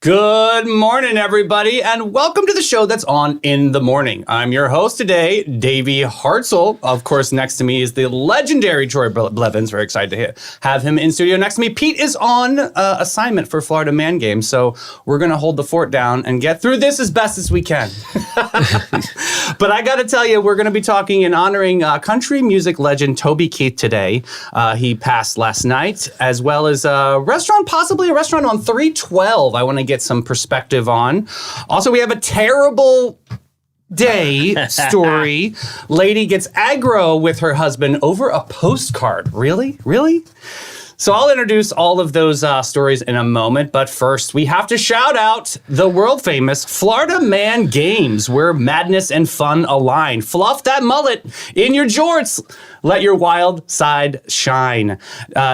Good morning, everybody, and welcome to the show that's on in the morning. I'm your host today, Davey Hartzell. Of course, next to me is the legendary Troy Blevins. Very excited to have him in studio. Next to me, Pete is on assignment for Florida Man Games, so we're going to hold the fort down and get through this as best as we can. But I got to tell you, we're going to be talking and honoring country music legend Toby Keith today. He passed last night, as well as possibly a restaurant on 312. I want to get some perspective on. Also, we have a terrible day story. Lady gets aggro with her husband over a postcard. Really? So I'll introduce all of those stories in a moment, but first we have to shout out the world famous Florida Man Games, where madness and fun align. Fluff that mullet in your jorts. Let your wild side shine.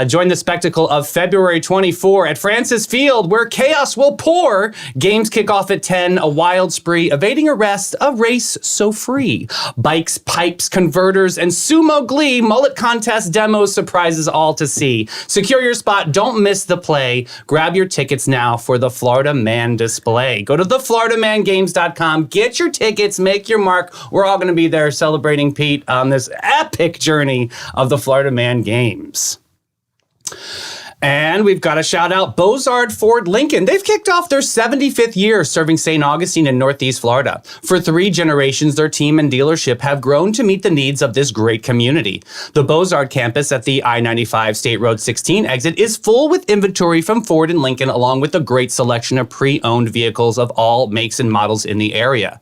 Join the spectacle of February 24 at Francis Field, where chaos will pour. Games kick off at 10, a wild spree, evading arrest, a race so free. Bikes, pipes, converters, and sumo glee, mullet contest demos, surprises all to see. Secure your spot, don't miss the play. Grab your tickets now for the Florida Man display. Go to thefloridamangames.com, get your tickets, make your mark. We're all gonna be there celebrating Pete on this epic journey of the Florida Man Games. And we've got to shout out Bozard Ford Lincoln. They've kicked off their 75th year serving St. Augustine in Northeast Florida. For 3 generations, their team and dealership have grown to meet the needs of this great community. The Bozard campus at the I-95 State Road 16 exit is full with inventory from Ford and Lincoln, along with a great selection of pre-owned vehicles of all makes and models in the area.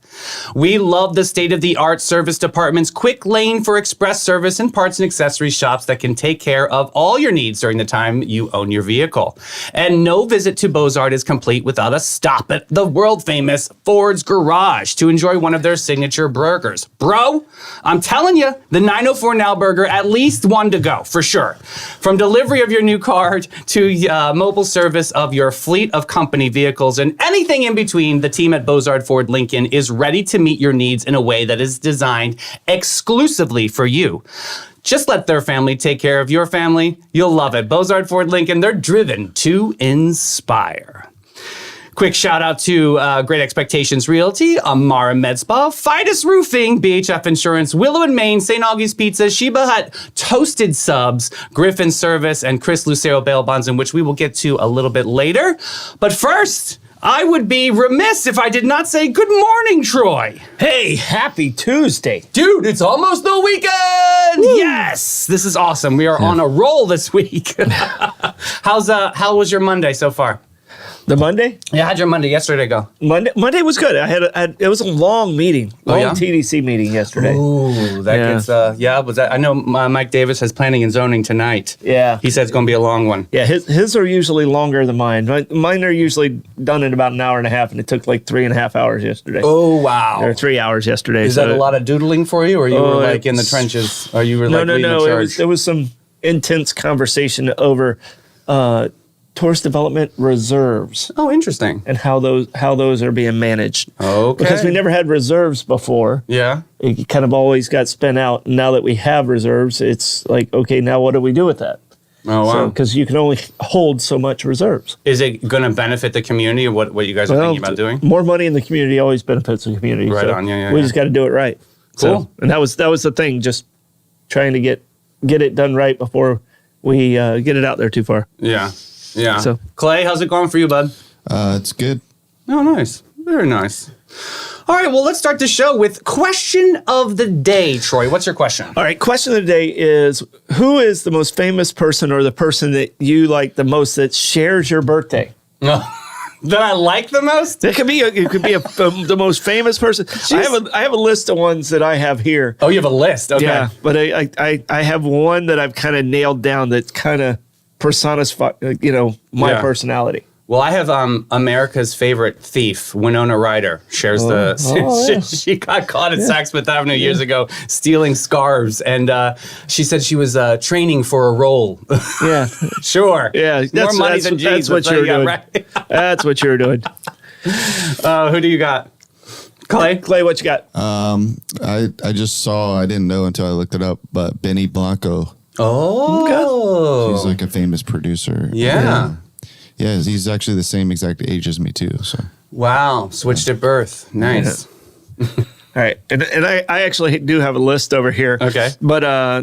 We love the state-of-the-art service department's quick lane for express service and parts and accessories shops that can take care of all your needs during the time you own your vehicle. And no visit to Bozard is complete without a stop at the world-famous Ford's Garage to enjoy one of their signature burgers. Bro, I'm telling you, the 904 Now burger, at least one to go, for sure. From delivery of your new car to mobile service of your fleet of company vehicles and anything in between, the team at Bozard Ford Lincoln is ready to meet your needs in a way that is designed exclusively for you. Just let their family take care of your family. You'll love it. Bozard Ford Lincoln, they're driven to inspire. Quick shout out to Great Expectations Realty, Amara Med Spa, Fidus Roofing, BHF Insurance, Willow and Maine, St. Augie's Pizza, Sheba Hut, Toasted Subs, Griffin Service, and Chris Lucero Bail Bonds, in which we will get to a little bit later. But first, I would be remiss if I did not say good morning, Troy. Hey, happy Tuesday. Dude, it's almost the weekend! Woo. Yes! This is awesome. We are on a roll this week. How was your Monday so far? The Monday? Yeah, how'd your Monday yesterday go? Monday was good. It was a long meeting, TDC meeting yesterday. Ooh, that gets, was that? I know Mike Davis has planning and zoning tonight. Yeah. He said it's going to be a long one. Yeah, his are usually longer than mine. Mine are usually done in about an hour and a half, and it took like 3.5 hours yesterday. Oh, wow. Or 3 hours yesterday. Is that a lot of doodling for you, or you were like in the trenches? Or you were leading the charge? There was some intense conversation over tourist development reserves. Oh, interesting. And how those are being managed. Okay. Because we never had reserves before. Yeah. It kind of always got spent out. And now that we have reserves, it's like, okay, now what do we do with that? Oh, wow. Because you can only hold so much reserves. Is it going to benefit the community, or what you guys are thinking about doing? More money in the community always benefits the community. Right so on, yeah. We just got to do it right. Cool. And that was the thing, just trying to get it done right before we get it out there too far. Yeah. Yeah. So, Clay, how's it going for you, bud? It's good. Oh, nice. Very nice. All right, well, let's start the show with question of the day. Troy, what's your question? All right, question of the day is, who is the most famous person or the person that you like the most that shares your birthday? That I like the most? It could be the most famous person. I have a list of ones that I have here. Oh, you have a list? Okay. Yeah, but I have one that I've kind of nailed down that kind of personifies, my personality. Well, I have America's favorite thief, Winona Ryder, shares she got caught at Saks Fifth Avenue years ago stealing scarves, and she said she was training for a role. Yeah. Sure. Yeah. More money than jeans. That's what you're doing. Right. That's what you're doing. Who do you got? Clay, what you got? I just saw, I didn't know until I looked it up, but Benny Blanco. Oh. He's like a famous producer. Yeah. Yeah, he's actually the same exact age as me too. So Wow. Switched at birth. Nice. All right. And I actually do have a list over here. Okay. But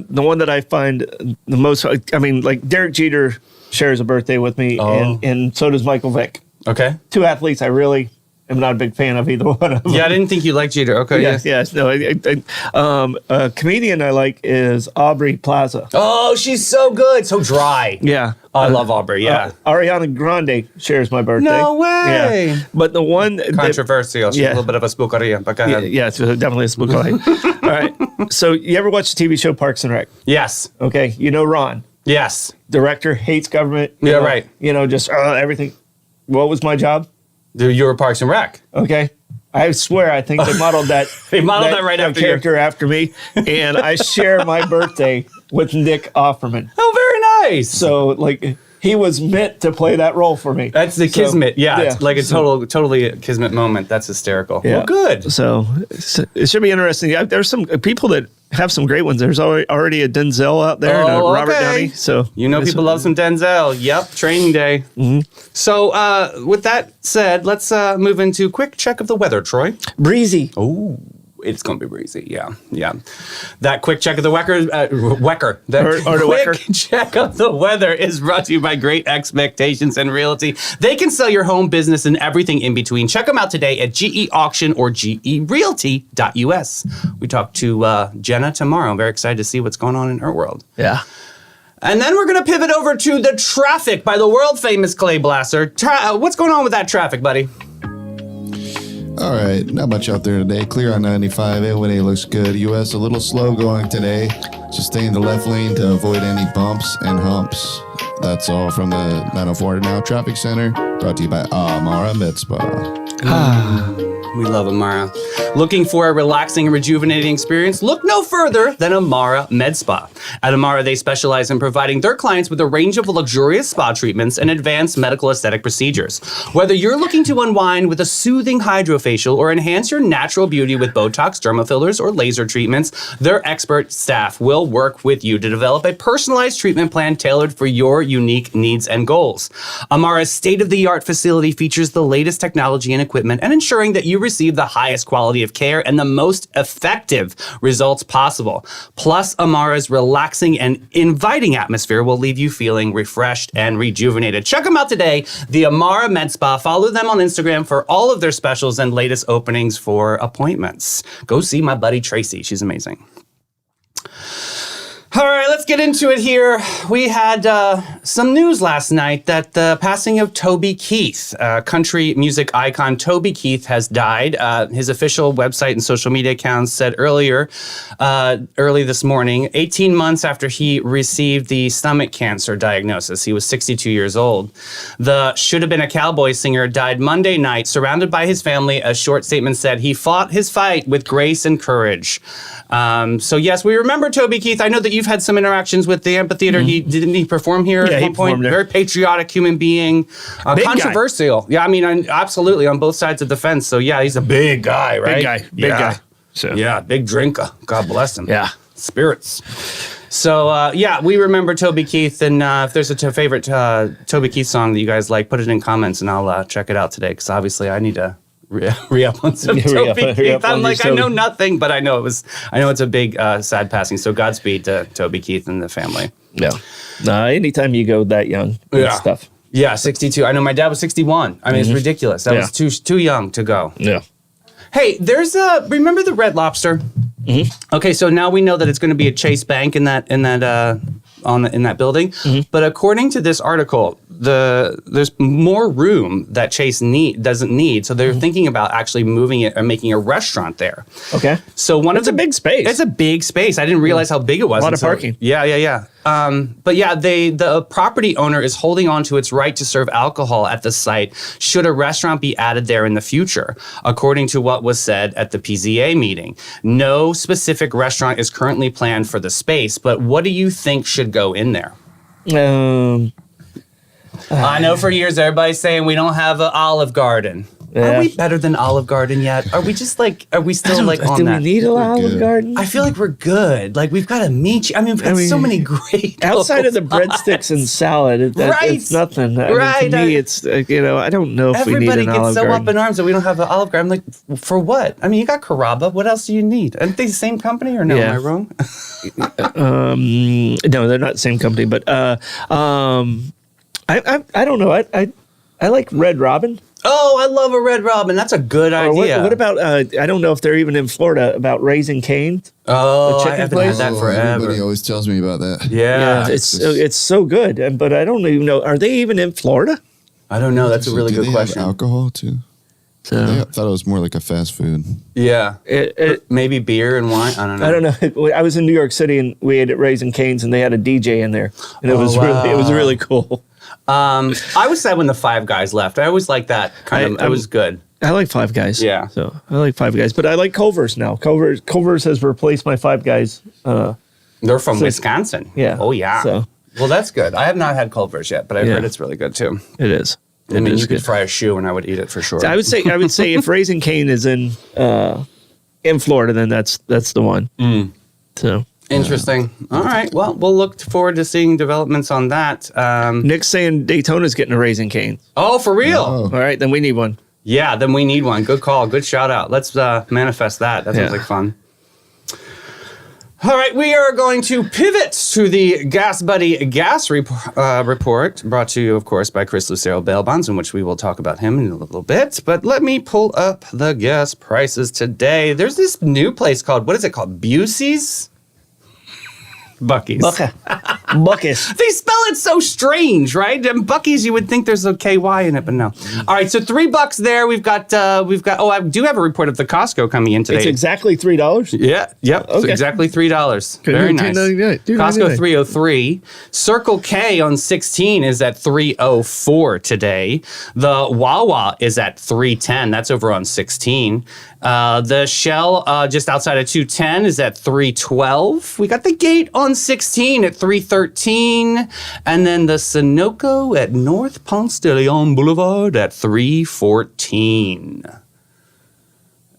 the one that I find the most, I mean, like Derek Jeter shares a birthday with me, and so does Michael Vick. Okay. Two athletes I really am not a big fan of either one of them. Yeah, I didn't think you liked Jeter. Okay. Yes. No, a comedian I like is Aubrey Plaza. Oh, she's so good. So dry. Yeah. Oh, I love Aubrey. Yeah. Ariana Grande shares my birthday. No way. Yeah. But the one Controversial. She's a little bit of a spookaria, but go ahead. Yeah, it's definitely a spook. All right. So you ever watch the TV show Parks and Rec? Yes. Okay. You know Ron. Yes. Director, hates government. Yeah, right. You know, just everything. What was my job? You were Parks and Rec. Okay. I swear, I think they modeled that. They modeled that right after character after me, and I share my birthday with Nick Offerman. Oh, very nice. So, like, he was meant to play that role for me. That's the kismet. Yeah, it's like a totally a kismet moment. That's hysterical. Yeah. Well, good. So it should be interesting. There's some people that have some great ones. There's already a Denzel out there and a Robert Downey. So people love some Denzel. Yep, Training Day. Mm-hmm. So with that said, let's move into a quick check of the weather, Troy. Breezy. Oh, it's going to be breezy. Yeah. That quick check of the quick check of the weather is brought to you by Great Expectations and Realty. They can sell your home, business, and everything in between. Check them out today at GE Auction or GERealty.us. We talk to Jenna tomorrow. I'm very excited to see what's going on in her world. Yeah. And then we're going to pivot over to the traffic by the world famous Clay Blaster. What's going on with that traffic, buddy? all right, not much out there today. Clear on 95. A1A looks good. US a little slow going today. Just stay in the left lane to avoid any bumps and humps. That's all from the 904 Now Traffic Center. Brought to you by Amara Med Spa. We love Amara. Looking for a relaxing and rejuvenating experience? Look no further than Amara Med Spa. At Amara, they specialize in providing their clients with a range of luxurious spa treatments and advanced medical aesthetic procedures. Whether you're looking to unwind with a soothing hydrofacial or enhance your natural beauty with Botox, derma fillers, or laser treatments, their expert staff will work with you to develop a personalized treatment plan tailored for your unique needs and goals. Amara's state-of-the-art facility features the latest technology and equipment and ensuring that you receive the highest quality of care and the most effective results possible. Plus, Amara's relaxing and inviting atmosphere will leave you feeling refreshed and rejuvenated. Check them out today, the Amara Med Spa. Follow them on Instagram for all of their specials and latest openings for appointments. Go see my buddy Tracy. She's amazing. All right, let's get into it here. We had some news last night that the passing of Toby Keith, country music icon Toby Keith, has died. His official website and social media accounts said early this morning, 18 months after he received the stomach cancer diagnosis. He was 62 years old. The should have been a cowboy singer died Monday night, surrounded by his family. A short statement said he fought his fight with grace and courage. So yes, we remember Toby Keith. I know that you've had some interactions with the amphitheater. Mm-hmm. Didn't he perform here at one point? Very patriotic human being, controversial. Guy. Yeah, I mean, absolutely on both sides of the fence. So yeah, he's a big guy, right? Big guy. So yeah, big drinker. God bless him. Yeah, spirits. So yeah, we remember Toby Keith, and if there's a favorite Toby Keith song that you guys like, put it in comments, and I'll check it out today. Because obviously, I need to re-up on some Toby Keith. I'm like, I know nothing, but I know it's a big, sad passing. So Godspeed to Toby Keith and the family. Yeah. Anytime you go that young, it's tough. Yeah, 62. I know my dad was 61. I mean, it's ridiculous. That was too young to go. Yeah. Hey, remember the Red Lobster? Mm-hmm. Okay, so now we know that it's going to be a Chase Bank in that building. Mm-hmm. But according to this article, there's more room that Chase doesn't need. So they're thinking about actually moving it or making a restaurant there. Okay. So it's a big space. It's a big space. I didn't realize how big it was. A lot of parking. Yeah. But yeah, the property owner is holding on to its right to serve alcohol at the site should a restaurant be added there in the future, according to what was said at the PZA meeting. No specific restaurant is currently planned for the space, but what do you think should go in there? I know for years everybody's saying we don't have an Olive Garden. Are we better than Olive Garden yet? Are we just like, are we still like on do that? we need an Olive good. Garden? I feel like we're good. Like we've got a meat. I mean, we've got so many great. Outside of the local breadsticks and spots. salad, it's nothing. I mean, to me, it's I don't know if we need Everybody an gets Olive so Garden. up in arms that we don't have an Olive Garden. I'm like, for what? I mean, you got Carrabba. What else do you need? Aren't they the same company or no? Yeah. Am I wrong? No, they're not the same company, but I don't know. I like Red Robin. Oh, I love a Red Robin. That's a good Or idea. what about I don't know if they're even in Florida about Raising Cane's. Oh, the I chicken haven't place? had that forever. Everybody always tells me about that. Yeah. It's so good, but I don't even know. Are they even in Florida? I don't know. That's a really Do good they have question. alcohol too? So I thought it was more like a fast food. Yeah. it, Maybe beer and wine. I don't know. I don't know. I was in New York City and we ate at Raising Cane's and they had a DJ in there, and it was really cool. I was sad when the Five Guys left. I always liked that kind of. It was good. I like Five Guys. Yeah. So I like Five Guys, but I like Culver's now. Culver's has replaced my Five Guys. They're from Wisconsin. Yeah. Oh yeah. So Well, that's good. I have not had Culver's yet, but I've heard it's really good too. it is. I mean, is you could good. fry a shoe and I would eat it for sure. I would say if Raising Cane is in Florida, then that's the one. So Interesting. All right. Well, we'll look forward to seeing developments on that. Nick's saying Daytona's getting a Raising Cane. Oh, for real? Oh. All right, then we need one. Yeah, then we need one. Good call. Good shout out. Let's manifest that. That sounds Yeah. like fun. All right, we are going to pivot to the Gas Buddy gas report, brought to you, of course, by Chris Lucero Bail Bonds, in which we will talk about him in a little bit. But let me pull up the gas prices today. There's this new place called, what is it called? Busey's? Buc-ee's. Buckets. They spell it so strange, right? And Buc-ee's, you would think there's a KY in it, but no. All right, so $3 there. We've got. Oh, I do have a report of the Costco coming in today. It's exactly $3. Yeah, yep. So Okay. exactly $3. Good. Very $2.99. nice. $2.99. Costco 303. Circle K on 16 is at 304 today. The Wawa is at 310. That's over on 16. The Shell just outside of 210 is at 312. We got the Gate on 16 at 313. And then the Sunoco at North Ponce de Leon Boulevard at 314.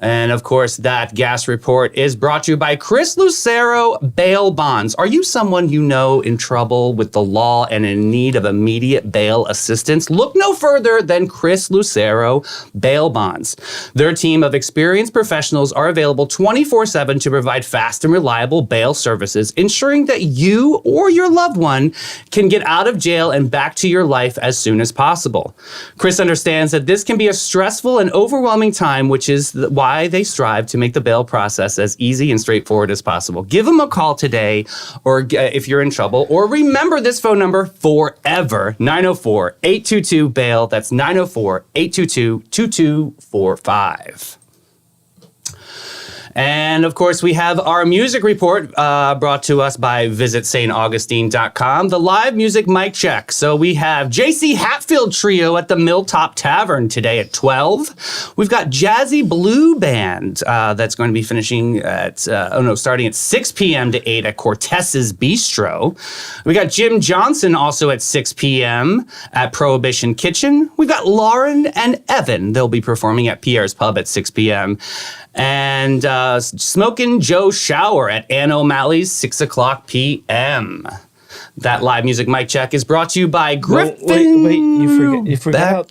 And of course, that gas report is brought to you by Chris Lucero Bail Bonds. Are you someone you know in trouble with the law and in need of immediate bail assistance? Look no further than Chris Lucero Bail Bonds. Their team of experienced professionals are available 24/7 to provide fast and reliable bail services, ensuring that you or your loved one can get out of jail and back to your life as soon as possible. Chris understands that this can be a stressful and overwhelming time, which is why they strive to make the bail process as easy and straightforward as possible. Give them a call today, or if you're in trouble, or remember this phone number forever, 904-822-BAIL. That's 904-822-2245. And of course, we have our music report brought to us by visitstaugustine.com, the live music mic check. So we have JC Hatfield Trio at the Milltop Tavern today at 12. We've got Jazzy Blue Band that's going to be finishing at, starting at 6 p.m. to 8 at Cortez's Bistro. We got Jim Johnson also at 6 p.m. at Prohibition Kitchen. We've got Lauren and Evan. They'll be performing at Pierre's Pub at 6 p.m. And Smokin' Joe Shower at Ann O'Malley's 6 o'clock p.m. That live music mic check is brought to you by Griffin. Wait, you forgot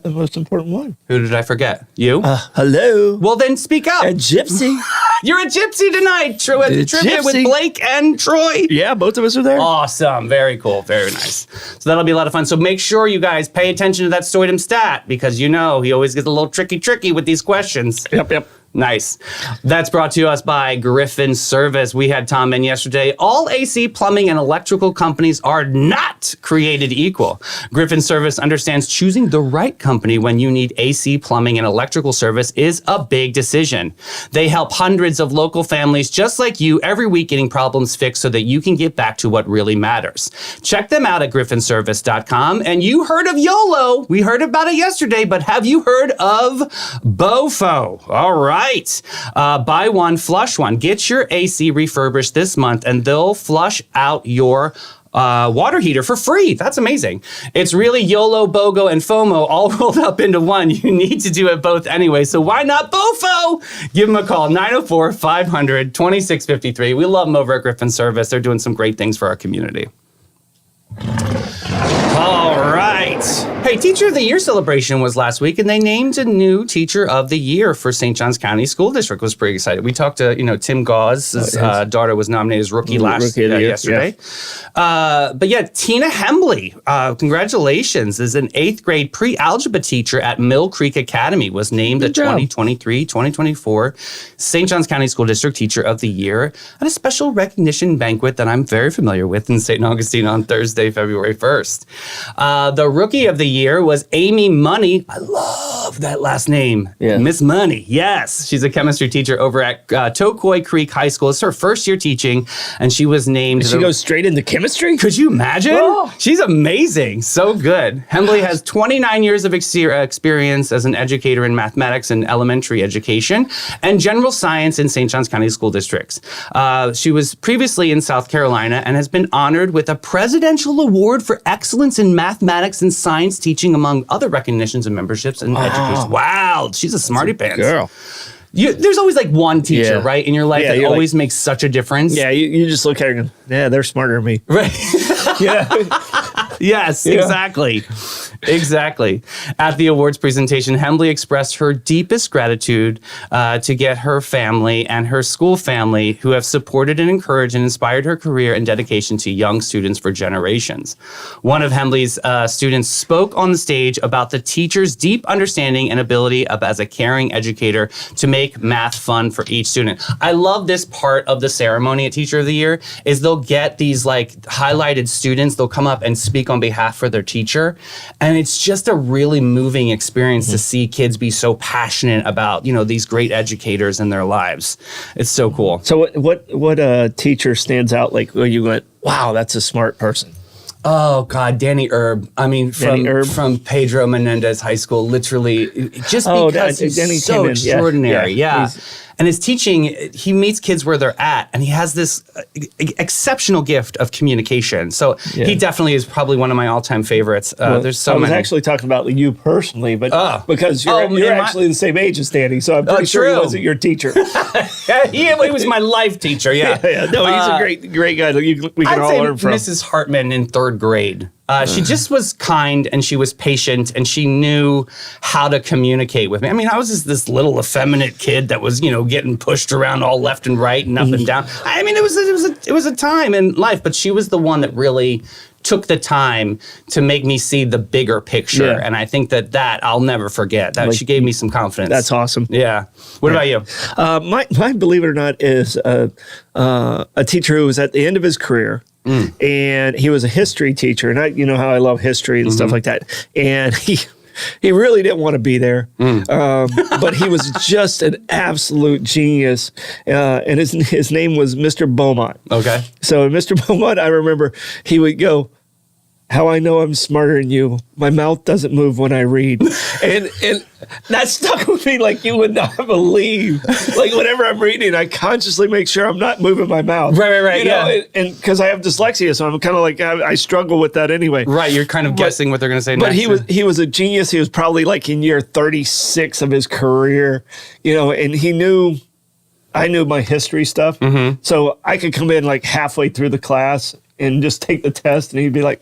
the most important one. Who did I forget? You? Hello. Well, then speak up. A gypsy. You're a gypsy tonight. Trivia with gypsy. Blake and Troy. Yeah, both of us are there. Awesome. Very cool. Very nice. So that'll be a lot of fun. So make sure you guys pay attention to that STOITM stat, because he always gets a little tricky with these questions. Yep. Nice. That's brought to us by Griffin Service. We had Tom in yesterday. All AC plumbing and electrical companies are not created equal. Griffin Service understands choosing the right company when you need AC plumbing and electrical service is a big decision. They help hundreds of local families just like you every week getting problems fixed so that you can get back to what really matters. Check them out at griffinservice.com. And you heard of YOLO. We heard about it yesterday, but have you heard of BOFO? All right. Buy one, flush one. Get your AC refurbished this month, and they'll flush out your water heater for free. That's amazing. It's really YOLO, BOGO, and FOMO all rolled up into one. You need to do it both anyway, so why not BOFO? Give them a call, 904-500-2653. We love them over at Griffin Service. They're doing some great things for our community. All right. Hey, Teacher of the Year celebration was last week, and they named a new Teacher of the Year for St. Johns County School District. Was pretty excited. We talked to, Tim Gauze's daughter was nominated as Rookie yesterday. Yeah. But yeah, Tina Hembley, congratulations, is an 8th grade pre-algebra teacher at Mill Creek Academy, was named the 2023-2024 St. Johns County School District Teacher of the Year at a special recognition banquet that I'm very familiar with in St. Augustine on Thursday, February 1st. The Rookie of the Year was Amy Money. I love that last name. Yeah. Miss Money. Yes. She's a chemistry teacher over at Tokoi Creek High School. It's her first year teaching, and she was named... She goes straight into chemistry? Could you imagine? Oh. She's amazing. So good. Hembley has 29 years of experience as an educator in mathematics and elementary education and general science in St. Johns County School Districts. She was previously in South Carolina and has been honored with a Presidential Award for Excellence in Mathematics and Science Teaching, among other recognitions and memberships in education. Wow, she's a smarty pants. Girl. There's always like one teacher, right, in your life that always makes such a difference. Yeah, you just look at her and go, yeah, they're smarter than me. Right. Yeah. Yes, exactly. Exactly. At the awards presentation, Hembley expressed her deepest gratitude to get her family and her school family who have supported and encouraged and inspired her career and dedication to young students for generations. One of Hembley's students spoke on the stage about the teacher's deep understanding and ability as a caring educator to make math fun for each student. I love this part of the ceremony at Teacher of the Year is they'll get these like highlighted students, they'll come up and speak on behalf of their teacher. And it's just a really moving experience to see kids be so passionate about, these great educators in their lives. It's so cool. So what teacher stands out like where you went, wow, that's a smart person? Oh, God, Danny Erb. I mean, from Pedro Menendez High School, literally, just because he's so extraordinary. Yeah. And his teaching, he meets kids where they're at, and he has this exceptional gift of communication. So he definitely is probably one of my all-time favorites. There's so many. I was actually talking about you personally, but because you're actually the same age as Danny, so I'm pretty sure he wasn't your teacher. He was my life teacher, No, he's a great guy that we can all learn from. Mrs. Hartman in 3rd grade. She just was kind and she was patient and she knew how to communicate with me. I mean, I was just this little effeminate kid that was, getting pushed around all left and right and up and down. I mean, it was a time in life, but she was the one that really took the time to make me see the bigger picture. And I think that I'll never forget. That she gave me some confidence. That's awesome. Yeah. What about you? My believe it or not, is a teacher who was at the end of his career. And he was a history teacher, and you know how I love history and stuff like that. And he really didn't want to be there, but he was just an absolute genius. And his name was Mr. Beaumont. Okay. So Mr. Beaumont, I remember he would go, "How I know I'm smarter than you. My mouth doesn't move when I read." And that stuck with me like you would not believe. Like whenever I'm reading, I consciously make sure I'm not moving my mouth. Right. And because I have dyslexia, so I'm kind of like, I struggle with that anyway. Right, you're kind of guessing what they're going to say next. But he was a genius. He was probably like in year 36 of his career, and I knew my history stuff. So I could come in like halfway through the class and just take the test, and he'd be like,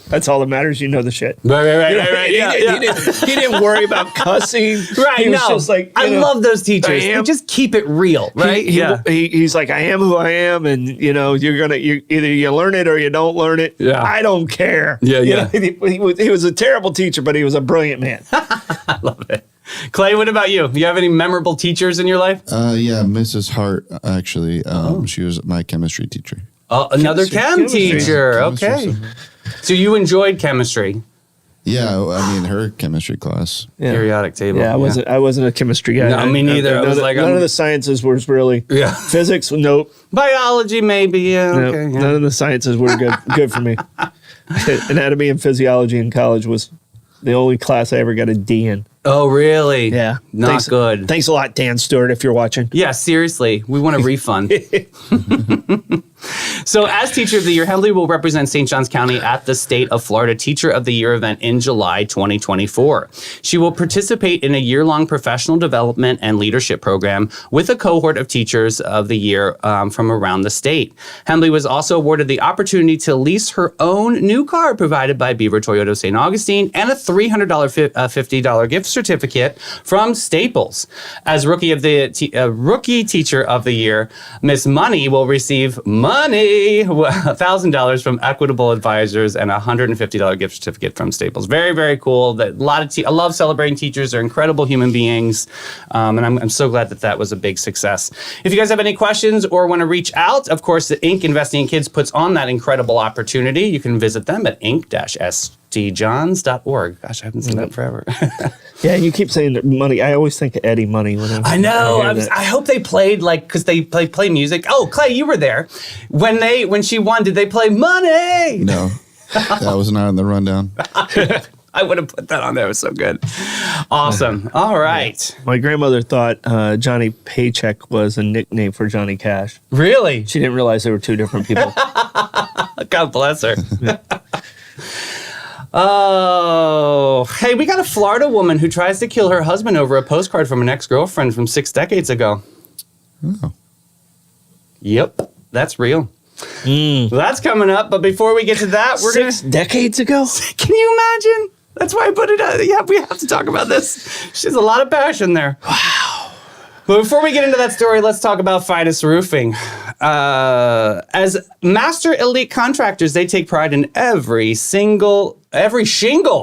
that's all that matters. You know the shit. Right. He didn't worry about cussing. Right. He was just like, I love those teachers. They just keep it real, right? He's like, I am who I am, and you're either you learn it or you don't learn it. Yeah. I don't care. Yeah. He was a terrible teacher, but he was a brilliant man. I love it. Clay, what about you? Do you have any memorable teachers in your life? Yeah, Mrs. Hart, actually. She was my chemistry teacher. Another chem teacher. Okay. So you enjoyed chemistry? Yeah, I mean her chemistry class. Periodic table. Yeah, I wasn't a chemistry guy. No, me neither. None of the sciences was really. Yeah. Physics, nope. Biology, maybe. Yeah. Nope. Okay. None of the sciences were good for me. Anatomy and physiology in college was the only class I ever got a D in. Oh, really? Yeah. Not good. Thanks a lot, Dan Stewart, if you're watching. Yeah, seriously. We want a refund. So as Teacher of the Year, Hembley will represent St. Johns County at the State of Florida Teacher of the Year event in July 2024. She will participate in a year-long professional development and leadership program with a cohort of Teachers of the Year from around the state. Hembley was also awarded the opportunity to lease her own new car provided by Beaver Toyota St. Augustine and a $300 $50 gift certificate from Staples. As Rookie Teacher of the Year, Miss Money will receive $1,000 from Equitable Advisors and a $150 gift certificate from Staples. Very, very cool. I love celebrating teachers. They're incredible human beings. And I'm so glad that was a big success. If you guys have any questions or want to reach out, of course, the Inc. Investing in Kids puts on that incredible opportunity. You can visit them at inc-stjohns.org. Gosh, I haven't seen that forever. Yeah, you keep saying Money. I always think of Eddie Money. I know. I hope they played because they play music. Oh, Clay, you were there when she won. Did they play Money? No, that was not in the rundown. I would have put that on there. It was so good. Awesome. All right. My grandmother thought Johnny Paycheck was a nickname for Johnny Cash. Really? She didn't realize they were two different people. God bless her. Oh, hey, we got a Florida woman who tries to kill her husband over a postcard from an ex-girlfriend from 6 decades ago. Oh. Yep, that's real. So that's coming up. But before we get to that, we're 6 decades ago? Can you imagine? That's why I put it out. Yeah, we have to talk about this. She has a lot of passion there. Wow. But before we get into that story, let's talk about Fidus Roofing. As master elite contractors, they take pride in every shingle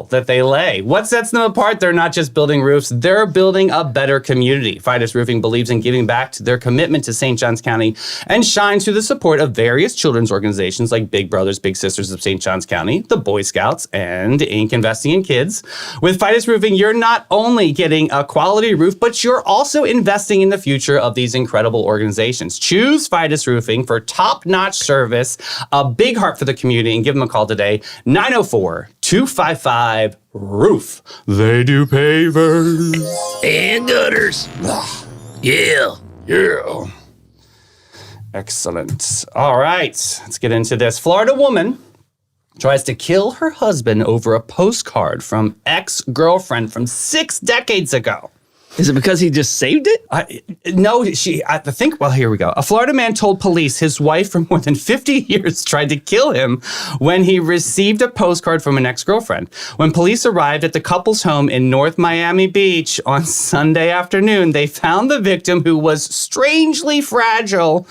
that they lay. What sets them apart? They're not just building roofs, they're building a better community. Fidus Roofing believes in giving back to their commitment to St. Johns County and shines through the support of various children's organizations like Big Brothers Big Sisters of St. Johns County, the Boy Scouts, and Inc. Investing in Kids. With Fidus Roofing, you're not only getting a quality roof, but you're also investing in the future of these incredible organizations. Choose Fidus Roofing for top-notch service, a big heart for the community, and give them a call today, 904-255-ROOF. They do pavers And gutters. Yeah. Yeah. Excellent. All right, let's get into this. Florida woman tries to kill her husband over a postcard from ex-girlfriend from 6 decades ago. Is it because he just saved it? Well, here we go. A Florida man told police his wife for more than 50 years tried to kill him when he received a postcard from an ex-girlfriend. When police arrived at the couple's home in North Miami Beach on Sunday afternoon, they found the victim, who was extremely fragile,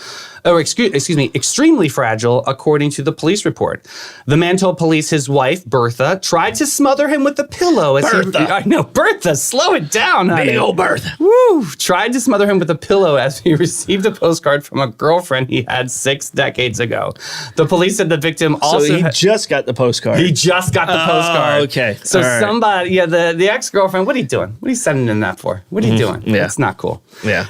according to the police report. The man told police his wife, Bertha, tried to smother him with a pillow. Bertha, slow it down, honey. Big old Bertha. Woo! Tried to smother him with a pillow as he received a postcard from a girlfriend he had 6 decades ago. The police said the victim also... So he just got the postcard. He just got the postcard. Okay. So somebody, the ex-girlfriend, what are you doing? What are you sending him that for? What are you doing? Yeah. That's not cool. Yeah.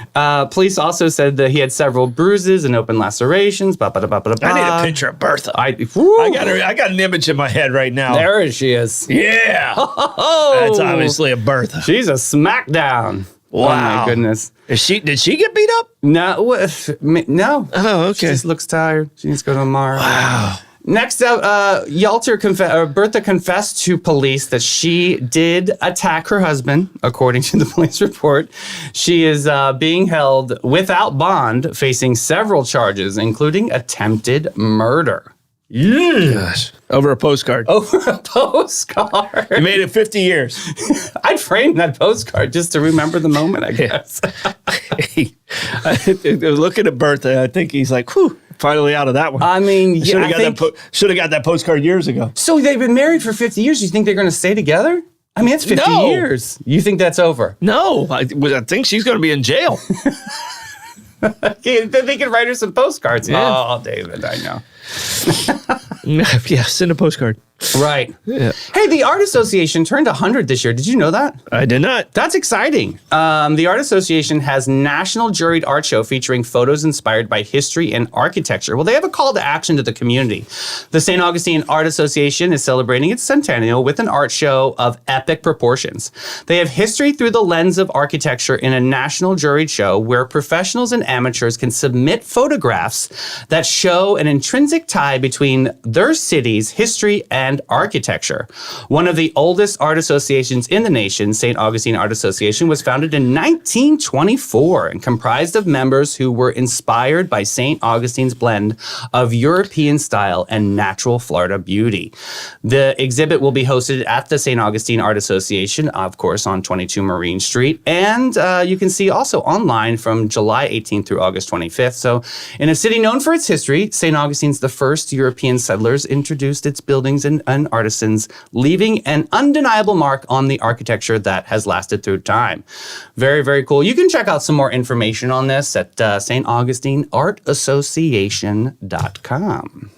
Police also said that he had several bruises and open lacerations. I need a picture of Bertha. I got an image in my head right now. There she is. Yeah. That's obviously a Bertha. She's a smackdown. Wow. Oh my goodness. Did she get beat up? No. No. Oh, okay. She just looks tired. She needs to go to MRI. Wow. Next up, Bertha confessed to police that she did attack her husband, according to the police report. She is being held without bond, facing several charges, including attempted murder. Yeah. Gosh. Over a postcard. Over a postcard. You made it 50 years. I'd frame that postcard just to remember the moment, I guess. Looking at Bertha, I think he's like, whew, finally out of that one. I mean, should have got that postcard years ago. So they've been married for 50 years. You think they're going to stay together? I mean, it's 50 years. You think that's over? No, I think she's going to be in jail. They can write her some postcards. Yeah. Oh, David, I know. Yeah, send a postcard. Right. Yeah. Hey, the Art Association turned 100 this year. Did you know that? I did not. That's exciting. The Art Association has National Juried Art Show featuring photos inspired by history and architecture. Well, they have a call to action to the community. The St. Augustine Art Association is celebrating its centennial with an art show of epic proportions. They have history through the lens of architecture in a national juried show where professionals and amateurs can submit photographs that show an intrinsic tie between their city's history and architecture. One of the oldest art associations in the nation, St. Augustine Art Association, was founded in 1924 and comprised of members who were inspired by St. Augustine's blend of European style and natural Florida beauty. The exhibit will be hosted at the St. Augustine Art Association, of course, on 22 Marine Street, and you can see also online from July 18th through August 25th. So in a city known for its history, St. Augustine's the first European settlers introduced its buildings and artisans, leaving an undeniable mark on the architecture that has lasted through time. Very, very cool. You can check out some more information on this at staugustineartassociation.com.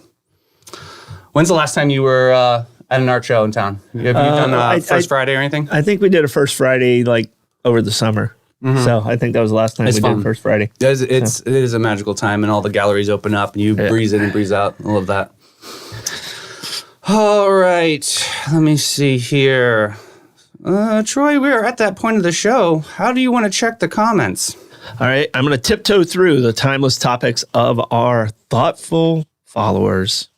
When's the last time you were at an art show in town? Have you done First Friday or anything? I think we did a First Friday like over the summer. So I think that was the last time we did First Friday. It is a magical time, and all the galleries open up, and you breeze in and breeze out. I love that. All right, let me see here. Troy, we're at that point of the show. How do you want to check the comments? All right, I'm going to tiptoe through the timeless topics of our thoughtful followers.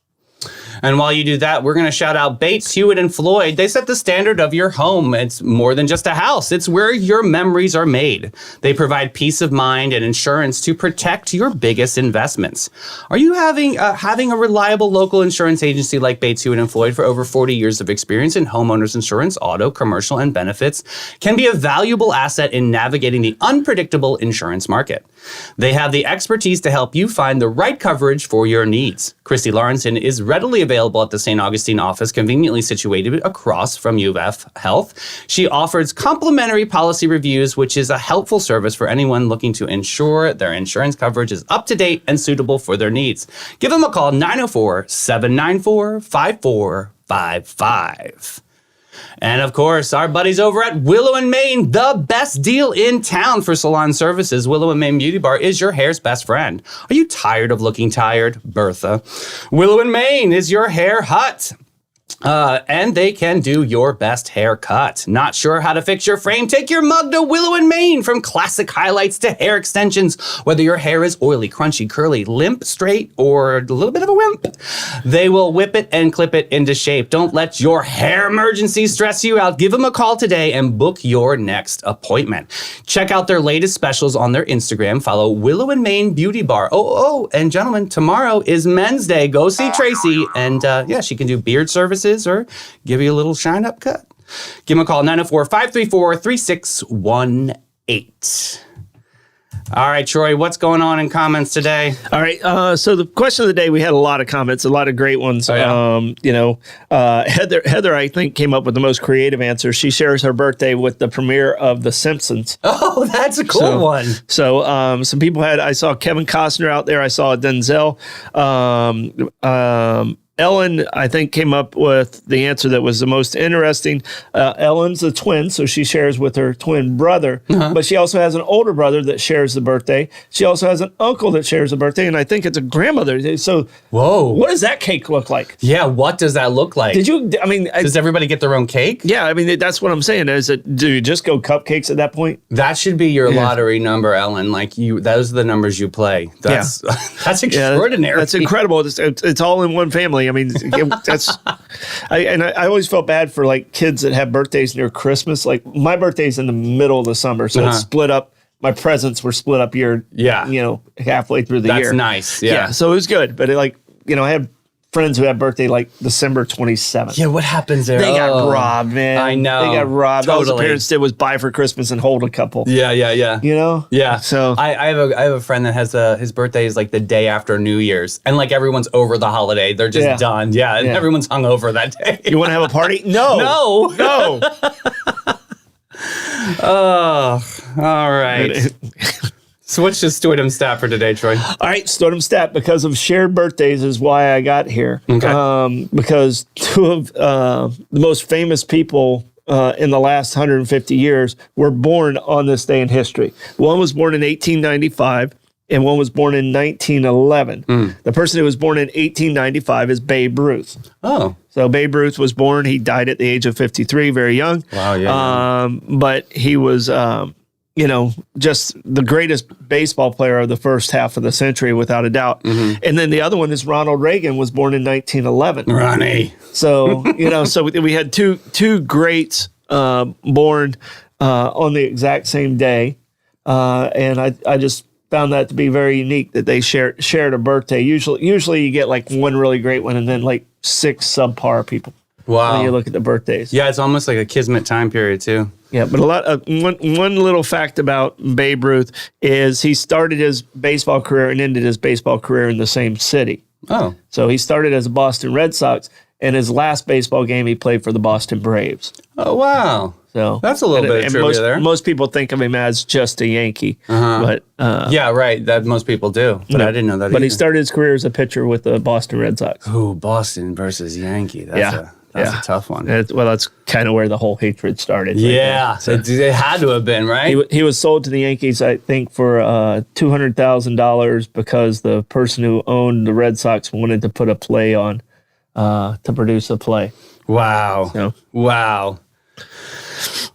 And while you do that, we're going to shout out Bates, Hewitt, and Floyd. They set the standard of your home. It's more than just a house. It's where your memories are made. They provide peace of mind and insurance to protect your biggest investments. Are you having a reliable local insurance agency like Bates, Hewitt, and Floyd for over 40 years of experience in homeowners insurance, auto, commercial, and benefits can be a valuable asset in navigating the unpredictable insurance market. They have the expertise to help you find the right coverage for your needs. Christy Lawrenson is readily available at the St. Augustine office, conveniently situated across from U of F Health. She offers complimentary policy reviews, which is a helpful service for anyone looking to ensure their insurance coverage is up to date and suitable for their needs. Give them a call, 904-794-5455. And of course, our buddies over at Willow and Maine, the best deal in town for salon services. Willow and Maine Beauty Bar is your hair's best friend. Are you tired of looking tired, Bertha? Willow and Maine is your hair hut. And they can do your best haircut. Not sure how to fix your frame? Take your mug to Willow and Maine. From classic highlights to hair extensions, whether your hair is oily, crunchy, curly, limp, straight, or a little bit of a wimp, they will whip it and clip it into shape. Don't let your hair emergency stress you out. Give them a call today and book your next appointment. Check out their latest specials on their Instagram. Follow Willow and Maine Beauty Bar. Oh, and gentlemen, tomorrow is Men's Day. Go see Tracy, and she can do beard services or give you a little shine up cut. Give them a call, 904-534-3618. All right, Troy, what's going on in comments today? All right, so the question of the day, we had a lot of comments, a lot of great ones. Oh, yeah. Heather, I think, came up with the most creative answer. She shares her birthday with the premiere of The Simpsons. Oh, that's a cool one. So some people I saw Kevin Costner out there. I saw Denzel. Ellen, I think, came up with the answer that was the most interesting. Ellen's a twin, so she shares with her twin brother. But she also has an older brother that shares the birthday. She also has an uncle that shares the birthday, and I think it's a grandmother. So, whoa, what does that cake look like? Yeah, what does that look like? Does everybody get their own cake? Yeah, that's what I'm saying. Do you just go cupcakes at that point? That should be your lottery number, Ellen. Those are the numbers you play. That's extraordinary. That's incredible. It's all in one family. I always felt bad for kids that have birthdays near Christmas. Like my birthday's in the middle of the summer, so it's split up. My presents were split up here. Halfway through the year. That's nice. Yeah. So it was good, but I had friends who had birthday December 27th. Yeah, what happens there? They got robbed, man. I know. They got robbed. Totally. All the parents did was buy for Christmas and hold a couple. Yeah. Yeah. So I have a friend that has his birthday is the day after New Year's, and everyone's over the holiday. They're just done. Yeah, and everyone's hungover that day. You want to have a party? No. No. Oh, all right. what's your STOITM stat for today, Troy? All right, STOITM stat, because of shared birthdays is why I got here. Okay. Because two of the most famous people in the last 150 years were born on this day in history. One was born in 1895 and one was born in 1911. The person who was born in 1895 is Babe Ruth. Oh. So Babe Ruth was born. He died at the age of 53, very young. Wow, yeah. But he was, just the greatest baseball player of the first half of the century, without a doubt. And then the other one is Ronald Reagan, was born in 1911. Ronnie. So, so we had two greats born on the exact same day. And I just found that to be very unique that they shared a birthday. Usually you get like one really great one and then like 6 subpar people. Wow. When you look at the birthdays. Yeah, it's almost like a kismet time period too. Yeah, but one little fact about Babe Ruth is he started his baseball career and ended his baseball career in the same city. Oh. So he started as a Boston Red Sox, and his last baseball game he played for the Boston Braves. Oh, wow. So that's a little bit of trivia there. Most people think of him as just a Yankee, but yeah, right. That most people do, but I didn't know that. But either. he started his career as a pitcher with the Boston Red Sox. Ooh, Boston versus Yankee. That's a tough one. That's kind of where the whole hatred started. Yeah, so it had to have been, right? He was sold to the Yankees, I think, for $200,000 because the person who owned the Red Sox wanted to put a play on to produce a play. Wow. So. Wow.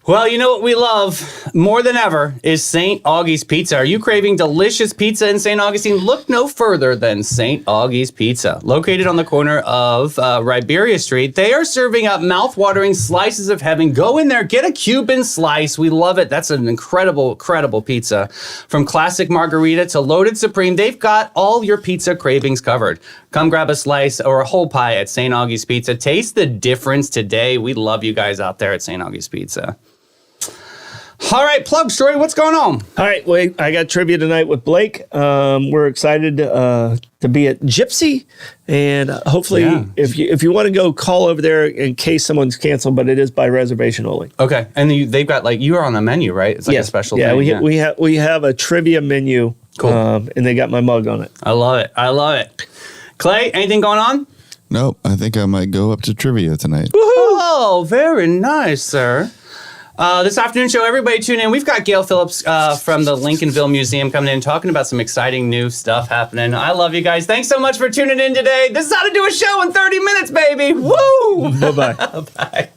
Well, you know what we love more than ever is St. Augie's Pizza. Are you craving delicious pizza in St. Augustine? Look no further than St. Augie's Pizza. Located on the corner of Riberia Street, they are serving up mouth-watering slices of heaven. Go in there, get a Cuban slice. We love it. That's an incredible pizza. From classic margarita to loaded supreme, they've got all your pizza cravings covered. Come grab a slice or a whole pie at St. Augie's Pizza. Taste the difference today. We love you guys out there at St. Augie's Pizza. All right, plug story. What's going on? All right, well, I got trivia tonight with Blake. We're excited to be at Gypsy, and hopefully, if you want to go, call over there in case someone's canceled. But it is by reservation only. Okay, and they've got you are on the menu, right? It's like a special thing. Yeah, we have a trivia menu. Cool. And they got my mug on it. I love it. Clay, anything going on? Nope. I think I might go up to trivia tonight. Woohoo! Oh, very nice, sir. This afternoon show, everybody tune in. We've got Gail Phillips from the Lincolnville Museum coming in, talking about some exciting new stuff happening. I love you guys. Thanks so much for tuning in today. This is how to do a show in 30 minutes, baby. Woo! Bye-bye. Bye.